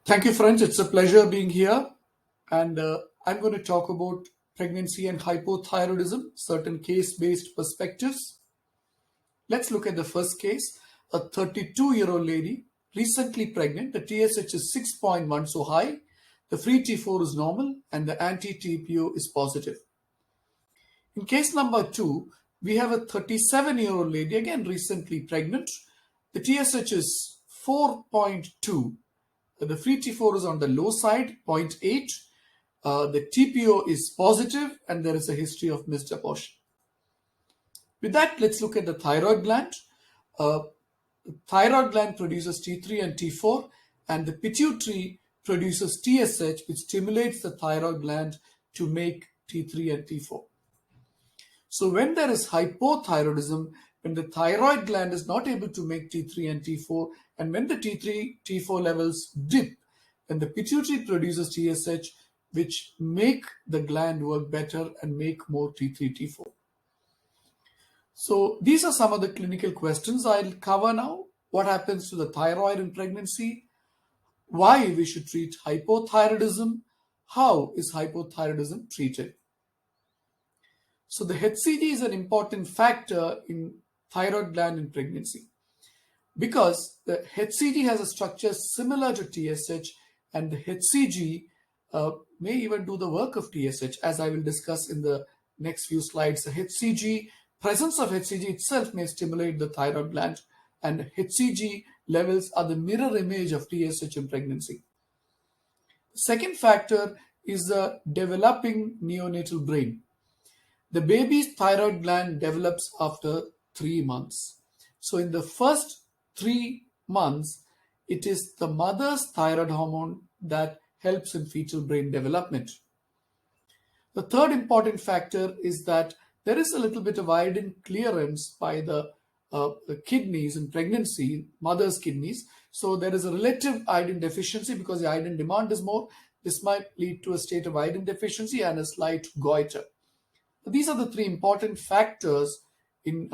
Thank you, friends. It's a pleasure being here. And I'm going to talk about pregnancy and hypothyroidism, certain case based perspectives. Let's look at the first case. A 32-year-old lady, recently pregnant. The TSH is 6.1, so high. The free T4 is normal, and the anti TPO is positive. In case number two, we have a 37-year-old lady, again recently pregnant. The TSH is 4.2. The free T4 is on the low side, 0.8. The TPO is positive, and there is a history of missed abortion. With that, let's look at the thyroid gland. The thyroid gland produces T3 and T4, and the pituitary produces TSH, which stimulates the thyroid gland to make T3 and T4. So when there is hypothyroidism, when the thyroid gland is not able to make T3 and T4, and when the T3, T4 levels dip, then the pituitary produces TSH, which make the gland work better and make more T3, T4. So these are some of the clinical questions I'll cover now. What happens to the thyroid in pregnancy? Why we should treat hypothyroidism? How is hypothyroidism treated? So the HCG is an important factor in thyroid gland in pregnancy because the HCG has a structure similar to TSH, and the HCG may even do the work of TSH, as I will discuss in the next few slides. The presence of HCG itself may stimulate the thyroid gland, and HCG levels are the mirror image of TSH in pregnancy. The second factor is the developing neonatal brain. The baby's thyroid gland develops after 3 months. So in the first 3 months, it is the mother's thyroid hormone that helps in fetal brain development. The third important factor is that there is a little bit of iodine clearance by the kidneys in pregnancy, mother's kidneys. So there is a relative iodine deficiency because the iodine demand is more. This might lead to a state of iodine deficiency and a slight goiter. These are the three important factors in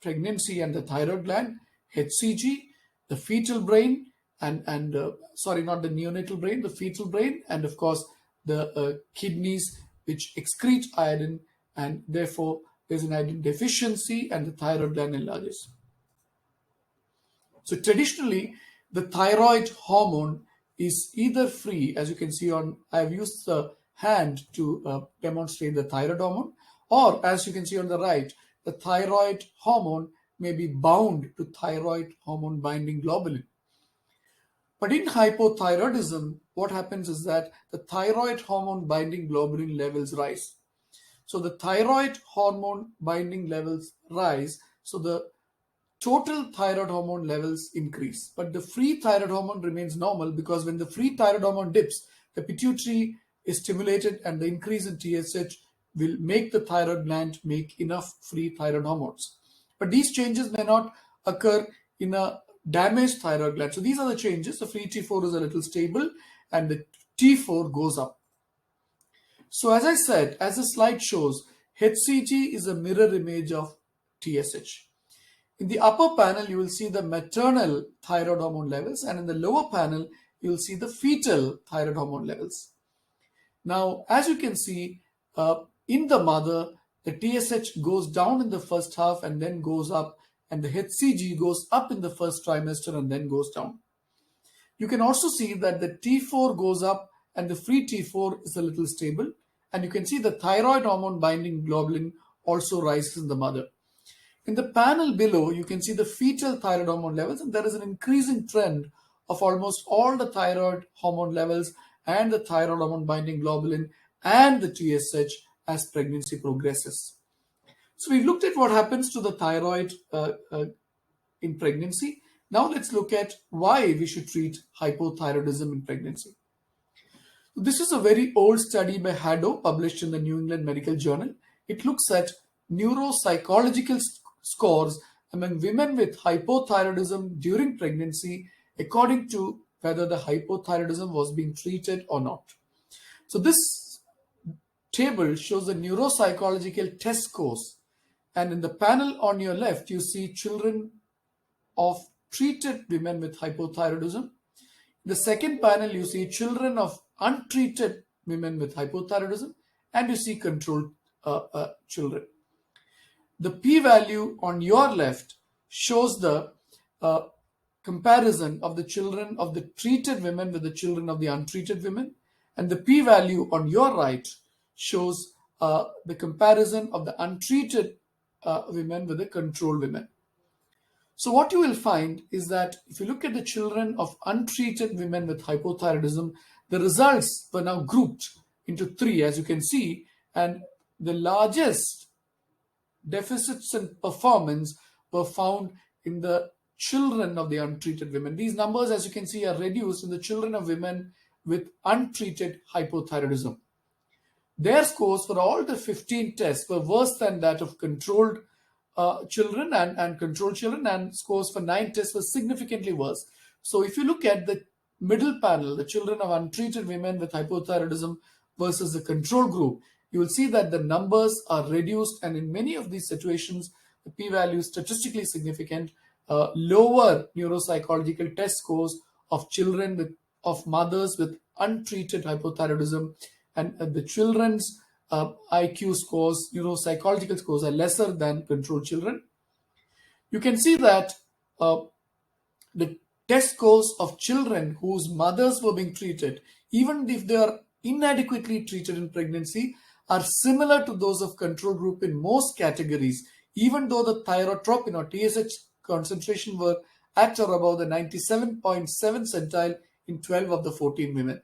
pregnancy and the thyroid gland: HCG, the fetal brain, and sorry, not the neonatal brain, the fetal brain, and of course the kidneys, which excrete iodine, and therefore there's an iodine deficiency and the thyroid gland enlarges. So traditionally, the thyroid hormone is either free, as you can see on, I've used the hand to demonstrate the thyroid hormone, or as you can see on the right, the thyroid hormone may be bound to thyroid hormone binding globulin. But in hypothyroidism, what happens is that the thyroid hormone binding globulin levels rise. So the thyroid hormone binding levels rise, so the total thyroid hormone levels increase. But the free thyroid hormone remains normal, because when the free thyroid hormone dips, the pituitary is stimulated, and the increase in TSH will make the thyroid gland make enough free thyroid hormones. But these changes may not occur in a damaged thyroid gland. So these are the changes. The free T4 is a little stable, and the T4 goes up. So as I said, as the slide shows, HCG is a mirror image of TSH. In the upper panel, you will see the maternal thyroid hormone levels, and in the lower panel, you will see the fetal thyroid hormone levels. Now, as you can see, in the mother, the TSH goes down in the first half and then goes up, and the HCG goes up in the first trimester and then goes down. You can also see that the T4 goes up and the free T4 is a little stable, and you can see the thyroid hormone binding globulin also rises in the mother. In the panel below, you can see the fetal thyroid hormone levels, and there is an increasing trend of almost all the thyroid hormone levels and the thyroid hormone binding globulin and the TSH as pregnancy progresses. So we've looked at what happens to the thyroid in pregnancy. Now let's look at why we should treat hypothyroidism in pregnancy. This is a very old study by Haddo, published in the New England Medical Journal. It looks at neuropsychological scores among women with hypothyroidism during pregnancy, according to whether the hypothyroidism was being treated or not. So this table shows the neuropsychological test scores, and in the panel on your left, you see children of treated women with hypothyroidism. The second panel, you see children of untreated women with hypothyroidism, and you see controlled children. The p-value on your left shows the uh, comparison of the children of the treated women with the children of the untreated women, and the p-value on your right shows the comparison of the untreated women with the controlled women. So what you will find is that if you look at the children of untreated women with hypothyroidism, the results were now grouped into three, as you can see, and the largest deficits in performance were found in the children of the untreated women. These numbers, as you can see, are reduced in the children of women with untreated hypothyroidism. Their scores for all the 15 tests were worse than that of controlled children and controlled children, and scores for 9 tests were significantly worse. So if you look at the middle panel, the children of untreated women with hypothyroidism versus the control group, you will see that the numbers are reduced, and in many of these situations, the p-value is statistically significant. Lower neuropsychological test scores of children of mothers with untreated hypothyroidism, and the children's IQ scores, neuropsychological scores are lesser than control children. You can see that the test scores of children whose mothers were being treated, even if they are inadequately treated in pregnancy, are similar to those of control group in most categories, even though the thyrotropin or TSH concentration were at or above the 97.7 centile in 12 of the 14 women.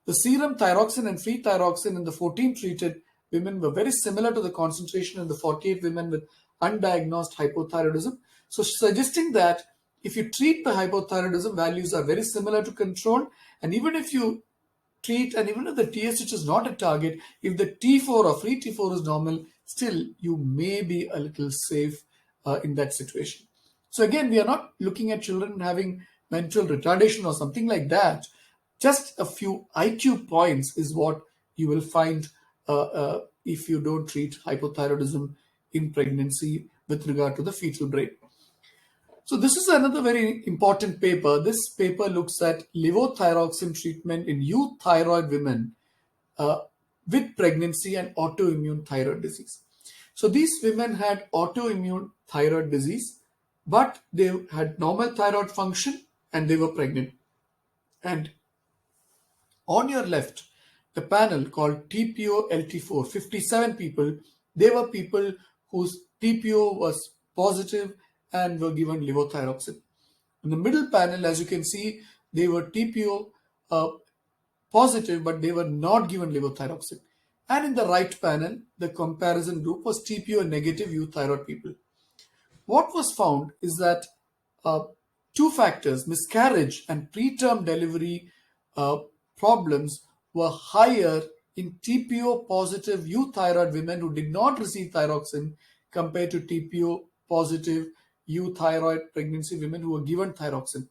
The serum thyroxine and free thyroxine in the 14 treated women were very similar to the concentration in the 48 women with undiagnosed hypothyroidism. So suggesting that if you treat the hypothyroidism, values are very similar to control, and even if you treat, and even if the TSH is not a target, if the T4 or free T4 is normal, still you may be a little safe in that situation. So again, we are not looking at children having mental retardation or something like that. Just a few IQ points is what you will find if you don't treat hypothyroidism in pregnancy with regard to the fetal brain. So this is another very important paper. This paper looks at levothyroxine treatment in youth thyroid women with pregnancy and autoimmune thyroid disease. So these women had autoimmune thyroid disease, but they had normal thyroid function and they were pregnant. And on your left, the panel called TPO-LT4, 57 people, they were people whose TPO was positive and were given levothyroxine. In the middle panel, as you can see, they were TPO positive, but they were not given levothyroxine. And in the right panel, the comparison group was TPO negative euthyroid people. What was found is that two factors, miscarriage and preterm delivery problems, were higher in TPO positive euthyroid women who did not receive thyroxine compared to TPO positive euthyroid pregnancy women who were given thyroxine.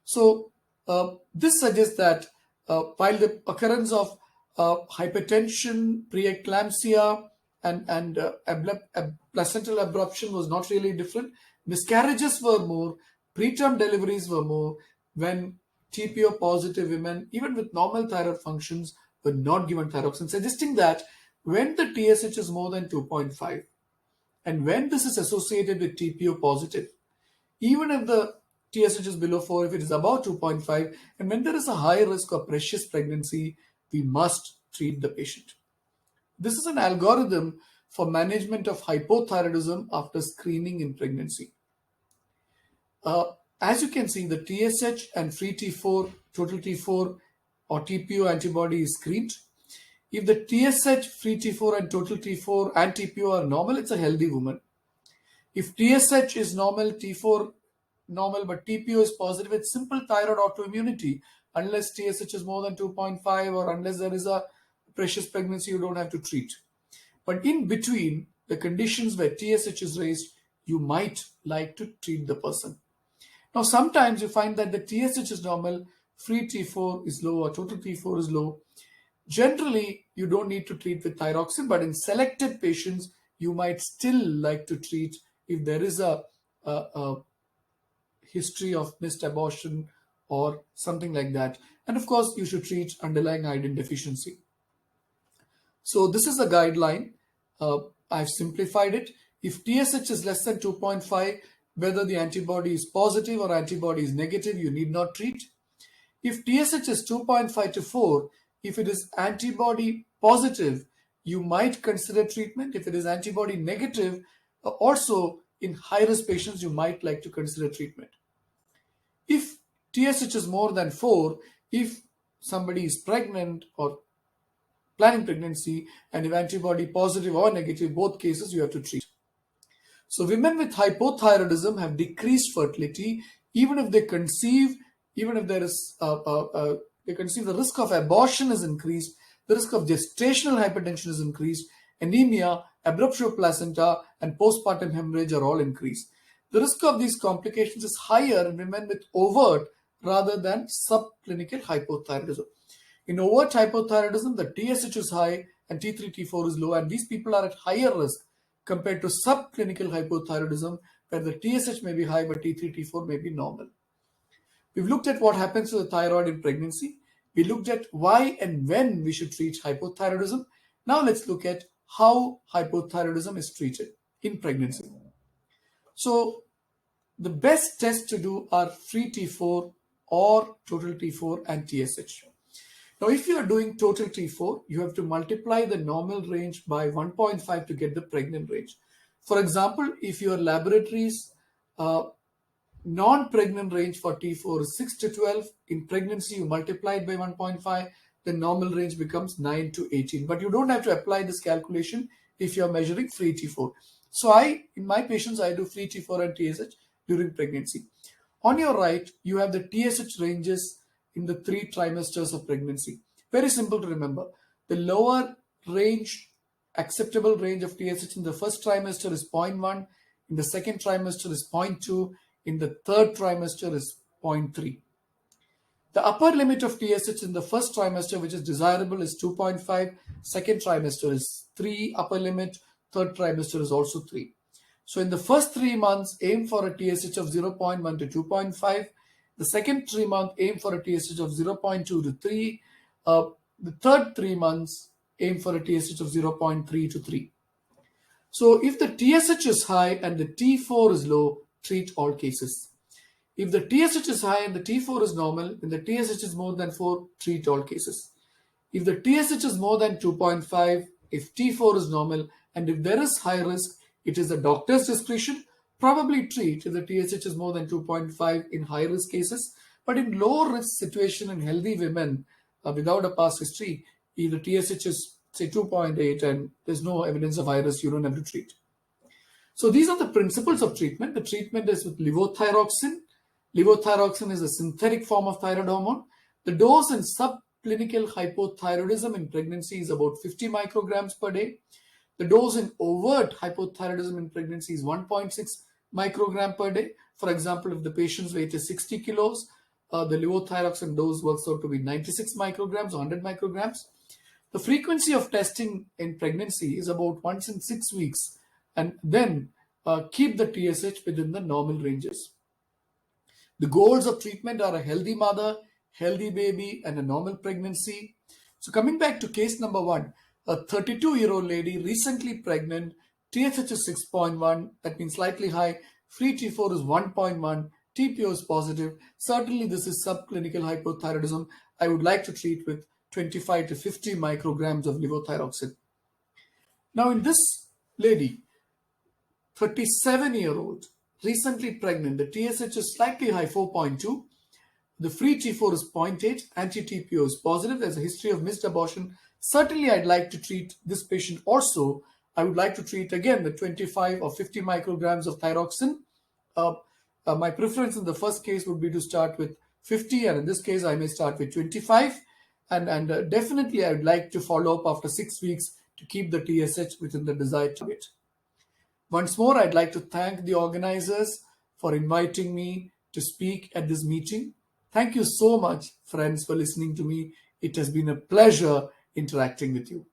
So this suggests that while the occurrence of hypertension, preeclampsia, and placental abruption was not really different, miscarriages were more, preterm deliveries were more when TPO positive women, even with normal thyroid functions, were not given thyroxine, suggesting that when the TSH is more than 2.5 and when this is associated with TPO positive, even if the TSH is below 4, if it is above 2.5, and when there is a high risk of precious pregnancy, we must treat the patient. This is an algorithm for management of hypothyroidism after screening in pregnancy. As you can see, the TSH and free T4, total T4 or TPO antibody is screened. If the TSH, free T4 and total T4 and TPO are normal, it's a healthy woman. If TSH is normal, T4 normal, but TPO is positive, it's simple thyroid autoimmunity. Unless TSH is more than 2.5 or unless there is a precious pregnancy, you don't have to treat. But in between the conditions where TSH is raised, you might like to treat the person. Now, sometimes you find that the TSH is normal, free T4 is low or total T4 is low. Generally, you don't need to treat with thyroxine, but in selected patients, you might still like to treat if there is a history of missed abortion or something like that. And of course, you should treat underlying iodine deficiency. So this is a guideline. Uh, I've simplified it. If TSH is less than 2.5, whether the antibody is positive or antibody is negative, you need not treat. If TSH is 2.5 to 4, if it is antibody positive, you might consider treatment. If it is antibody negative, also in high-risk patients, you might like to consider treatment. If TSH is more than 4, if somebody is pregnant or planning pregnancy, and if antibody positive or negative, both cases you have to treat. So women with hypothyroidism have decreased fertility even if they conceive, even if there is they conceive, the risk of abortion is increased, the risk of gestational hypertension is increased, anemia, abruptio placenta, and postpartum hemorrhage are all increased. The risk of these complications is higher in women with overt rather than subclinical hypothyroidism. In overt hypothyroidism, the TSH is high and T3, T4 is low, and these people are at higher risk compared to subclinical hypothyroidism, where the TSH may be high but T3, T4 may be normal. We've looked at what happens to the thyroid in pregnancy. We looked at why and when we should treat hypothyroidism. Now let's look at how hypothyroidism is treated in pregnancy. So the best tests to do are free T4 or total T4 and TSH. Now, if you are doing total T4, you have to multiply the normal range by 1.5 to get the pregnant range. For example, if your laboratory's non-pregnant range for T4 is 6 to 12, in pregnancy you multiply it by 1.5, the normal range becomes 9 to 18. But you don't have to apply this calculation if you are measuring free T4. So in my patients, I do free T4 and TSH during pregnancy. On your right, you have the TSH ranges in the 3 trimesters of pregnancy. Very simple to remember. The lower range, acceptable range of TSH in the first trimester is 0.1, in the second trimester is 0.2, in the third trimester is 0.3. The upper limit of TSH in the first trimester, which is desirable, is 2.5. Second trimester is 3 upper limit. Third trimester is also 3. So in the first 3 months, aim for a TSH of 0.1 to 2.5. The second 3 months, aim for a TSH of 0.2 to 3. The third 3 months, aim for a TSH of 0.3 to 3. So if the TSH is high and the T4 is low, treat all cases. If the TSH is high and the T4 is normal, and the TSH is more than 4, treat all cases. If the TSH is more than 2.5, if T4 is normal, and if there is high risk, it is the doctor's discretion. Probably treat if the TSH is more than 2.5 in high risk cases, but in low risk situation in healthy women without a past history, if the TSH is say 2.8 and there's no evidence of high risk, you don't have to treat. So these are the principles of treatment. The treatment is with levothyroxine. Levothyroxine is a synthetic form of thyroid hormone. The dose in subclinical hypothyroidism in pregnancy is about 50 micrograms per day. The dose in overt hypothyroidism in pregnancy is 1.6 microgram per day. For example, if the patient's weight is 60 kilos, the levothyroxine dose works out to be 96 micrograms or 100 micrograms. The frequency of testing in pregnancy is about once in 6 weeks, and then keep the TSH within the normal ranges. The goals of treatment are a healthy mother, healthy baby, and a normal pregnancy. So coming back to case number 1, a 32-year-old lady recently pregnant, TSH is 6.1, that means slightly high, free T4 is 1.1, TPO is positive. Certainly this is subclinical hypothyroidism. I would like to treat with 25 to 50 micrograms of levothyroxine. Now in this lady, 37-year-old, recently pregnant, the TSH is slightly high, 4.2. The free T4 is 0.8, anti-TPO is positive. There's a history of missed abortion. Certainly, I'd like to treat this patient also. I would like to treat again the 25 or 50 micrograms of thyroxine. My preference in the first case would be to start with 50, and in this case, I may start with 25. And definitely, I would like to follow up after 6 weeks to keep the TSH within the desired target. Once more, I'd like to thank the organizers for inviting me to speak at this meeting. Thank you so much, friends, for listening to me. It has been a pleasure interacting with you.